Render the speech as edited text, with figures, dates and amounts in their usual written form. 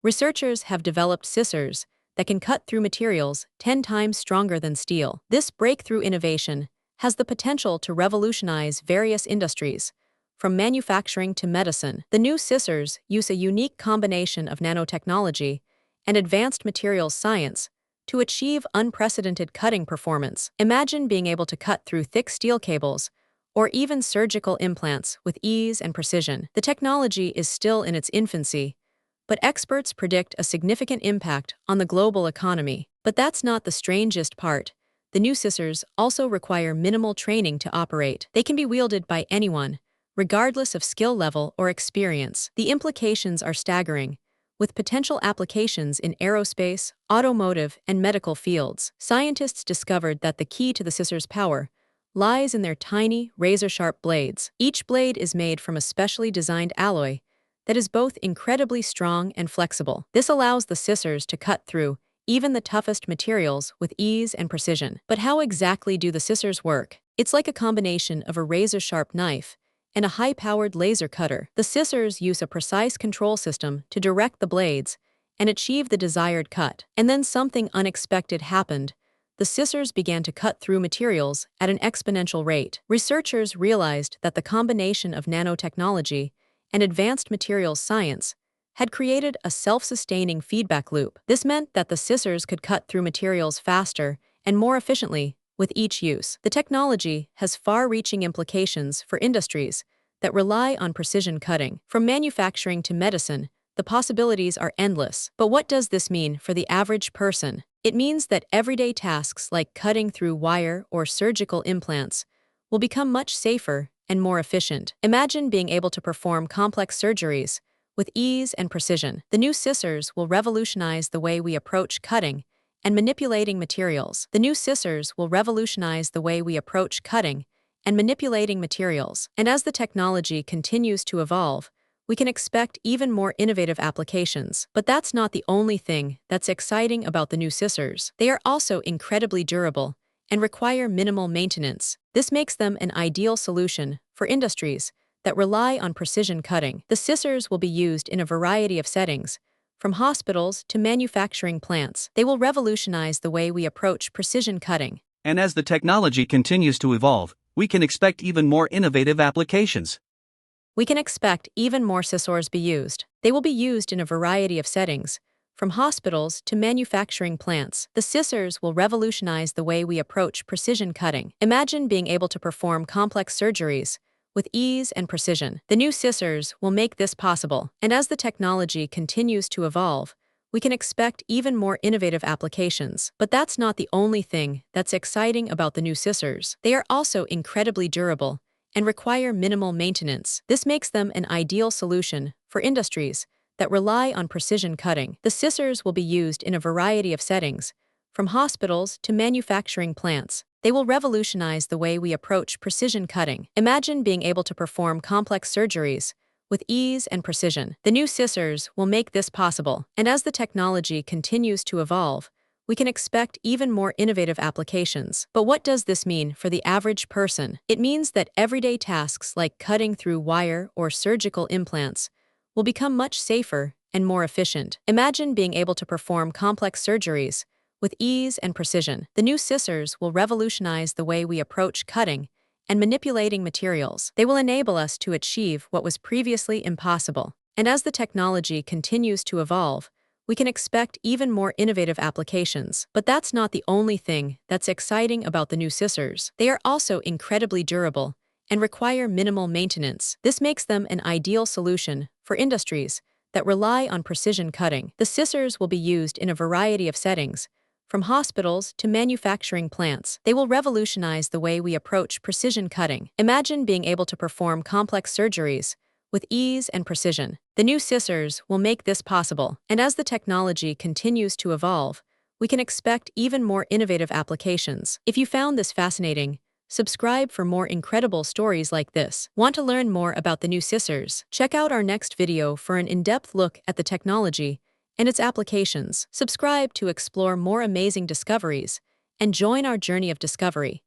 Researchers have developed scissors that can cut through materials 10 times stronger than steel. This breakthrough innovation has the potential to revolutionize various industries, from manufacturing to medicine. The new scissors use a unique combination of nanotechnology and advanced materials science to achieve unprecedented cutting performance. Imagine being able to cut through thick steel cables or even surgical implants with ease and precision. The technology is still in its infancy, but experts predict a significant impact on the global economy. But that's not the strangest part. The new scissors also require minimal training to operate. They can be wielded by anyone, regardless of skill level or experience. The implications are staggering, with potential applications in aerospace, automotive, and medical fields. Scientists discovered that the key to the scissors' power lies in their tiny, razor-sharp blades. Each blade is made from a specially designed alloy that is both incredibly strong and flexible. This allows the scissors to cut through even the toughest materials with ease and precision. But how exactly do the scissors work? It's like a combination of a razor-sharp knife and a high-powered laser cutter. The scissors use a precise control system to direct the blades and achieve the desired cut. And then something unexpected happened. The scissors began to cut through materials at an exponential rate. Researchers realized that the combination of nanotechnology and advanced materials science had created a self-sustaining feedback loop. This meant that the scissors could cut through materials faster and more efficiently with each use. The technology has far-reaching implications for industries that rely on precision cutting. From manufacturing to medicine, the possibilities are endless. But what does this mean for the average person? It means that everyday tasks like cutting through wire or surgical implants will become much safer and more efficient. Imagine being able to perform complex surgeries with ease and precision. The new scissors will revolutionize the way we approach cutting and manipulating materials. The new scissors will revolutionize the way we approach cutting and manipulating materials. And as the technology continues to evolve, we can expect even more innovative applications. But that's not the only thing that's exciting about the new scissors. They are also incredibly durable and require minimal maintenance. This makes them an ideal solution for industries that rely on precision cutting. The scissors will be used in a variety of settings, from hospitals to manufacturing plants. They will revolutionize the way we approach precision cutting. And as the technology continues to evolve, we can expect even more innovative applications. We can expect even more scissors be used. They will be used in a variety of settings, from hospitals to manufacturing plants. The scissors will revolutionize the way we approach precision cutting. Imagine being able to perform complex surgeries with ease and precision. The new scissors will make this possible. And as the technology continues to evolve, we can expect even more innovative applications. But that's not the only thing that's exciting about the new scissors. They are also incredibly durable and require minimal maintenance. This makes them an ideal solution for industries that rely on precision cutting. The scissors will be used in a variety of settings, from hospitals to manufacturing plants. They will revolutionize the way we approach precision cutting. Imagine being able to perform complex surgeries with ease and precision. The new scissors will make this possible. And as the technology continues to evolve, we can expect even more innovative applications. But what does this mean for the average person? It means that everyday tasks like cutting through wire or surgical implants will become much safer and more efficient. Imagine being able to perform complex surgeries with ease and precision. The new scissors will revolutionize the way we approach cutting and manipulating materials. They will enable us to achieve what was previously impossible. And as the technology continues to evolve, we can expect even more innovative applications. But that's not the only thing that's exciting about the new scissors. They are also incredibly durable and require minimal maintenance. This makes them an ideal solution for industries that rely on precision cutting. The scissors will be used in a variety of settings, from hospitals to manufacturing plants. They will revolutionize the way we approach precision cutting. Imagine being able to perform complex surgeries with ease and precision. The new scissors will make this possible. And as the technology continues to evolve, we can expect even more innovative applications. If you found this fascinating, subscribe for more incredible stories like this. Want to learn more about the new scissors? Check out our next video for an in-depth look at the technology and its applications. Subscribe to explore more amazing discoveries and join our journey of discovery.